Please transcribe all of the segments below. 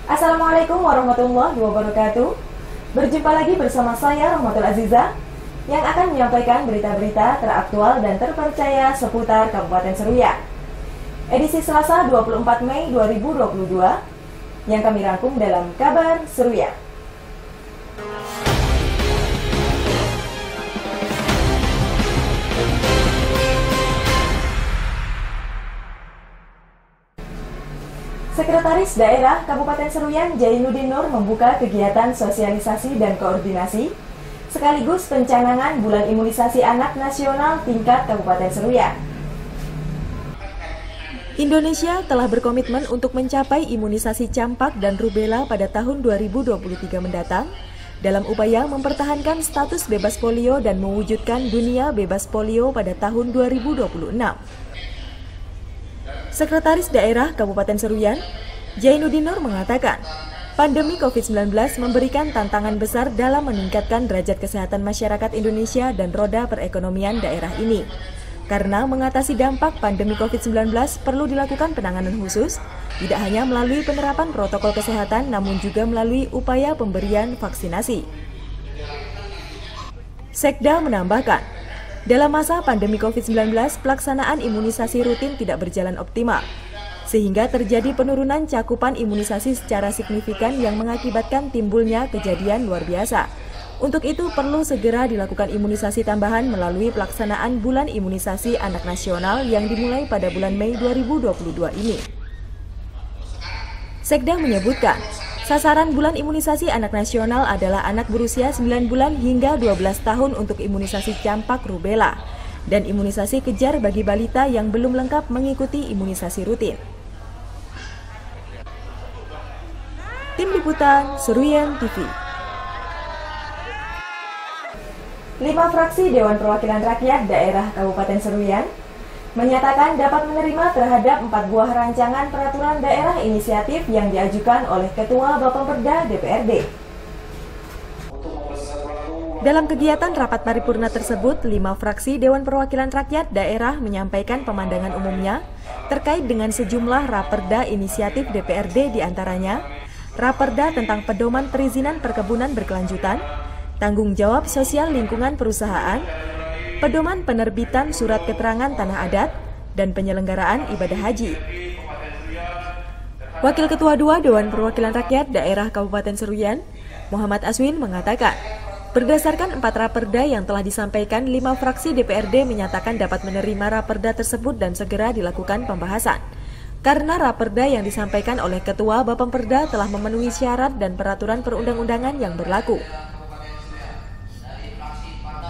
Assalamualaikum warahmatullahi wabarakatuh. Berjumpa lagi bersama saya Rahmatul Aziza yang akan menyampaikan berita-berita teraktual dan terpercaya seputar Kabupaten Seruyan. Edisi Selasa 24 Mei 2022 yang kami rangkum dalam Kabar Seruyan. Sekretaris Daerah Kabupaten Seruyan Jainuddin Nur membuka kegiatan sosialisasi dan koordinasi sekaligus pencanangan Bulan Imunisasi Anak Nasional tingkat Kabupaten Seruyan. Indonesia telah berkomitmen untuk mencapai imunisasi campak dan rubella pada tahun 2023 mendatang dalam upaya mempertahankan status bebas polio dan mewujudkan dunia bebas polio pada tahun 2026. Sekretaris Daerah Kabupaten Seruyan, Jainuddin Nur mengatakan, pandemi COVID-19 memberikan tantangan besar dalam meningkatkan derajat kesehatan masyarakat Indonesia dan roda perekonomian daerah ini. Karena mengatasi dampak pandemi COVID-19 perlu dilakukan penanganan khusus, tidak hanya melalui penerapan protokol kesehatan namun juga melalui upaya pemberian vaksinasi. Sekda menambahkan, dalam masa pandemi COVID-19, pelaksanaan imunisasi rutin tidak berjalan optimal, sehingga terjadi penurunan cakupan imunisasi secara signifikan yang mengakibatkan timbulnya kejadian luar biasa. Untuk itu perlu segera dilakukan imunisasi tambahan melalui pelaksanaan Bulan Imunisasi Anak Nasional yang dimulai pada bulan Mei 2022 ini. Sekda menyebutkan, sasaran Bulan Imunisasi Anak Nasional adalah anak berusia 9 bulan hingga 12 tahun untuk imunisasi campak rubella dan imunisasi kejar bagi balita yang belum lengkap mengikuti imunisasi rutin. Tim Liputan Seruyan TV. 5 fraksi Dewan Perwakilan Rakyat Daerah Kabupaten Seruyan menyatakan dapat menerima terhadap 4 buah rancangan peraturan daerah inisiatif yang diajukan oleh Ketua Bapemperda DPRD. Dalam kegiatan rapat paripurna tersebut, 5 fraksi Dewan Perwakilan Rakyat Daerah menyampaikan pemandangan umumnya terkait dengan sejumlah raperda inisiatif DPRD diantaranya, raperda tentang pedoman perizinan perkebunan berkelanjutan, tanggung jawab sosial lingkungan perusahaan, pedoman penerbitan surat keterangan tanah adat, dan penyelenggaraan ibadah haji. Wakil Ketua 2 Dewan Perwakilan Rakyat Daerah Kabupaten Seruyan, Muhammad Aswin mengatakan, berdasarkan 4 raperda yang telah disampaikan, 5 fraksi DPRD menyatakan dapat menerima raperda tersebut dan segera dilakukan pembahasan. Karena raperda yang disampaikan oleh Ketua Bapemperda telah memenuhi syarat dan peraturan perundang-undangan yang berlaku.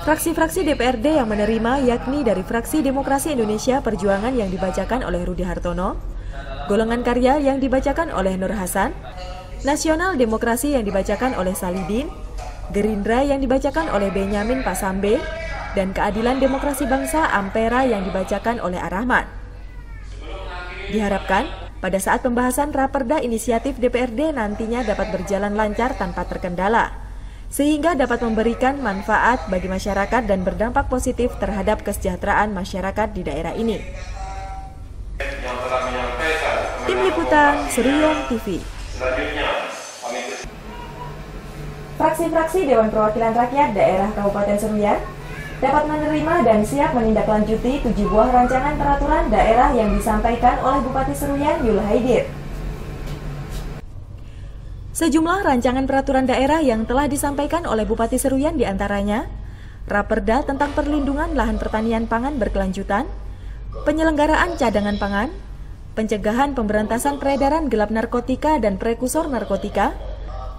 Fraksi-fraksi DPRD yang menerima yakni dari Fraksi Demokrasi Indonesia Perjuangan yang dibacakan oleh Rudi Hartono, Golongan Karya yang dibacakan oleh Nur Hasan, Nasional Demokrasi yang dibacakan oleh Salidin, Gerindra yang dibacakan oleh Benyamin Pasambe, dan Keadilan Demokrasi Bangsa Ampera yang dibacakan oleh Ar-Rahman. Diharapkan, pada saat pembahasan raperda inisiatif DPRD nantinya dapat berjalan lancar tanpa terkendala, sehingga dapat memberikan manfaat bagi masyarakat dan berdampak positif terhadap kesejahteraan masyarakat di daerah ini. Tim Liputan Seruyan TV. Fraksi-fraksi Dewan Perwakilan Rakyat Daerah Kabupaten Seruyan dapat menerima dan siap menindaklanjuti 7 buah rancangan peraturan daerah yang disampaikan oleh Bupati Seruyan Yul Haidir. Sejumlah rancangan peraturan daerah yang telah disampaikan oleh Bupati Seruyan diantaranya, raperda tentang perlindungan lahan pertanian pangan berkelanjutan, penyelenggaraan cadangan pangan, pencegahan pemberantasan peredaran gelap narkotika dan prekursor narkotika,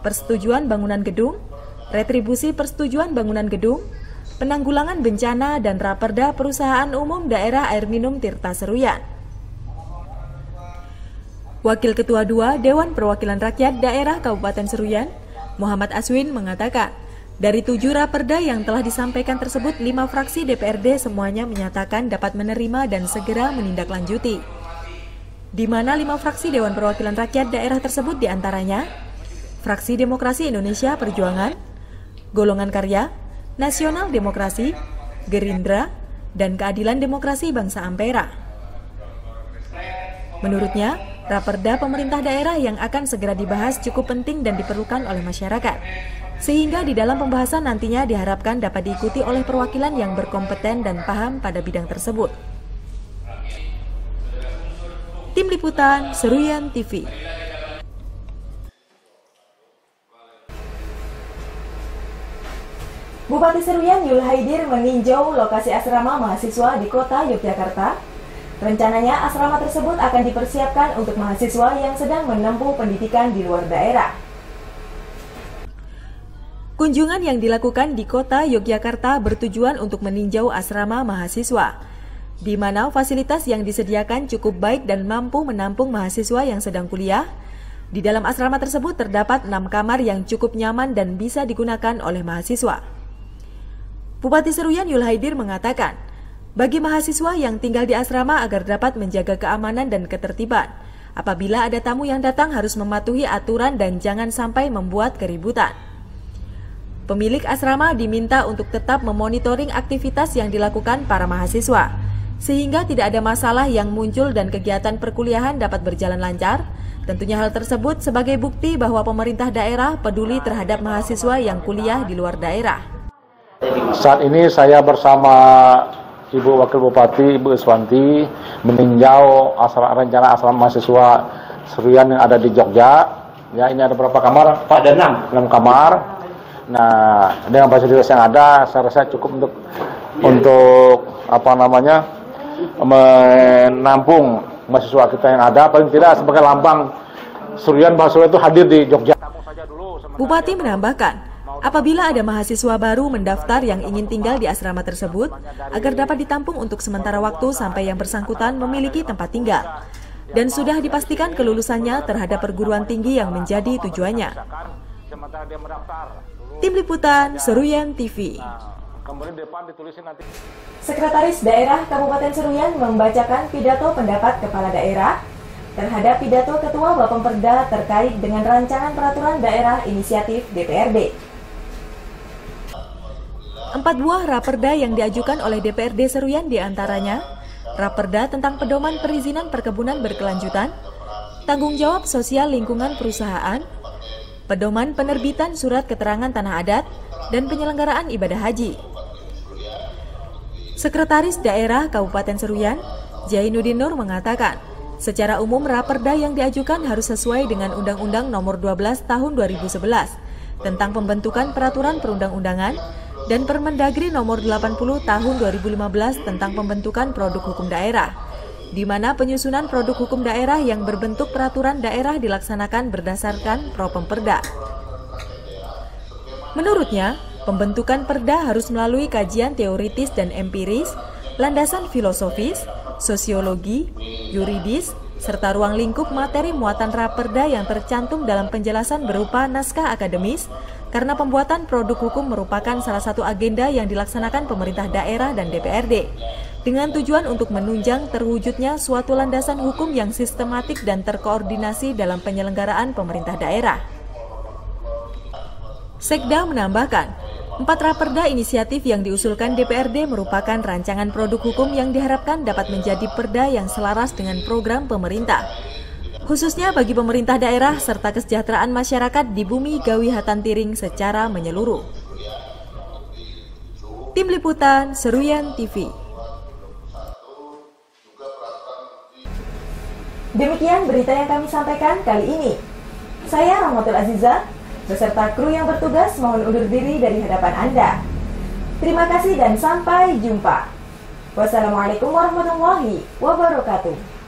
persetujuan bangunan gedung, retribusi persetujuan bangunan gedung, penanggulangan bencana, dan raperda Perusahaan Umum Daerah Air Minum Tirta Seruyan. Wakil Ketua 2 Dewan Perwakilan Rakyat Daerah Kabupaten Seruyan, Muhammad Aswin mengatakan, dari 7 raperda yang telah disampaikan tersebut, 5 fraksi DPRD semuanya menyatakan dapat menerima dan segera menindaklanjuti. Di mana 5 fraksi Dewan Perwakilan Rakyat Daerah tersebut diantaranya, Fraksi Demokrasi Indonesia Perjuangan, Golongan Karya, Nasional Demokrasi, Gerindra, dan Keadilan Demokrasi Bangsa Ampera. Menurutnya, Raperda pemerintah daerah yang akan segera dibahas cukup penting dan diperlukan oleh masyarakat. Sehingga di dalam pembahasan nantinya diharapkan dapat diikuti oleh perwakilan yang berkompeten dan paham pada bidang tersebut. Tim Liputan Seruyan TV. Bupati Seruyan Yul Haidir meninjau lokasi asrama mahasiswa di kota Yogyakarta. Rencananya asrama tersebut akan dipersiapkan untuk mahasiswa yang sedang menempuh pendidikan di luar daerah. Kunjungan yang dilakukan di kota Yogyakarta bertujuan untuk meninjau asrama mahasiswa, di mana fasilitas yang disediakan cukup baik dan mampu menampung mahasiswa yang sedang kuliah. Di dalam asrama tersebut terdapat 6 kamar yang cukup nyaman dan bisa digunakan oleh mahasiswa. Bupati Seruyan Yul Haidir mengatakan, bagi mahasiswa yang tinggal di asrama agar dapat menjaga keamanan dan ketertiban. Apabila ada tamu yang datang harus mematuhi aturan dan jangan sampai membuat keributan. Pemilik asrama diminta untuk tetap memonitoring aktivitas yang dilakukan para mahasiswa, sehingga tidak ada masalah yang muncul dan kegiatan perkuliahan dapat berjalan lancar. Tentunya hal tersebut sebagai bukti bahwa pemerintah daerah peduli terhadap mahasiswa yang kuliah di luar daerah. Saat ini saya bersama Ibu Wakil Bupati, Ibu Iswanti, meninjau rencana asrama mahasiswa Seruyan yang ada di Jogja. Ya, ini ada berapa kamar, Pak? Ada 6 kamar. Nah, dengan fasilitas yang ada, saya rasa cukup untuk menampung mahasiswa kita yang ada. Paling tidak sebagai lambang Seruyan mahasiswa itu hadir di Jogja. Bupati menambahkan, apabila ada mahasiswa baru mendaftar yang ingin tinggal di asrama tersebut, agar dapat ditampung untuk sementara waktu sampai yang bersangkutan memiliki tempat tinggal, dan sudah dipastikan kelulusannya terhadap perguruan tinggi yang menjadi tujuannya. Tim Liputan Seruyan TV. Sekretaris Daerah Kabupaten Seruyan membacakan pidato pendapat kepala daerah terhadap pidato Ketua Bapemperda terkait dengan rancangan peraturan daerah inisiatif DPRD. 4 buah raperda yang diajukan oleh DPRD Seruyan diantaranya raperda tentang pedoman perizinan perkebunan berkelanjutan, tanggung jawab sosial lingkungan perusahaan, pedoman penerbitan surat keterangan tanah adat, dan penyelenggaraan ibadah haji. Sekretaris Daerah Kabupaten Seruyan, Jainuddin Nur mengatakan, secara umum raperda yang diajukan harus sesuai dengan Undang-Undang Nomor 12 Tahun 2011 tentang pembentukan peraturan perundang-undangan dan Permendagri Nomor 80 Tahun 2015 tentang pembentukan produk hukum daerah, di mana penyusunan produk hukum daerah yang berbentuk peraturan daerah dilaksanakan berdasarkan Propemperda. Menurutnya, pembentukan perda harus melalui kajian teoritis dan empiris, landasan filosofis, sosiologi, yuridis, serta ruang lingkup materi muatan raperda yang tercantum dalam penjelasan berupa naskah akademis, karena pembuatan produk hukum merupakan salah satu agenda yang dilaksanakan pemerintah daerah dan DPRD, dengan tujuan untuk menunjang terwujudnya suatu landasan hukum yang sistematik dan terkoordinasi dalam penyelenggaraan pemerintah daerah. Sekda menambahkan, 4 raperda inisiatif yang diusulkan DPRD merupakan rancangan produk hukum yang diharapkan dapat menjadi perda yang selaras dengan program pemerintah, khususnya bagi pemerintah daerah serta kesejahteraan masyarakat di bumi Gawi Hatantiring secara menyeluruh. Tim Liputan Seruyan TV. Demikian berita yang kami sampaikan kali ini. Saya Rahmatul Aziza, beserta kru yang bertugas mohon undur diri dari hadapan Anda. Terima kasih dan sampai jumpa. Wassalamualaikum warahmatullahi wabarakatuh.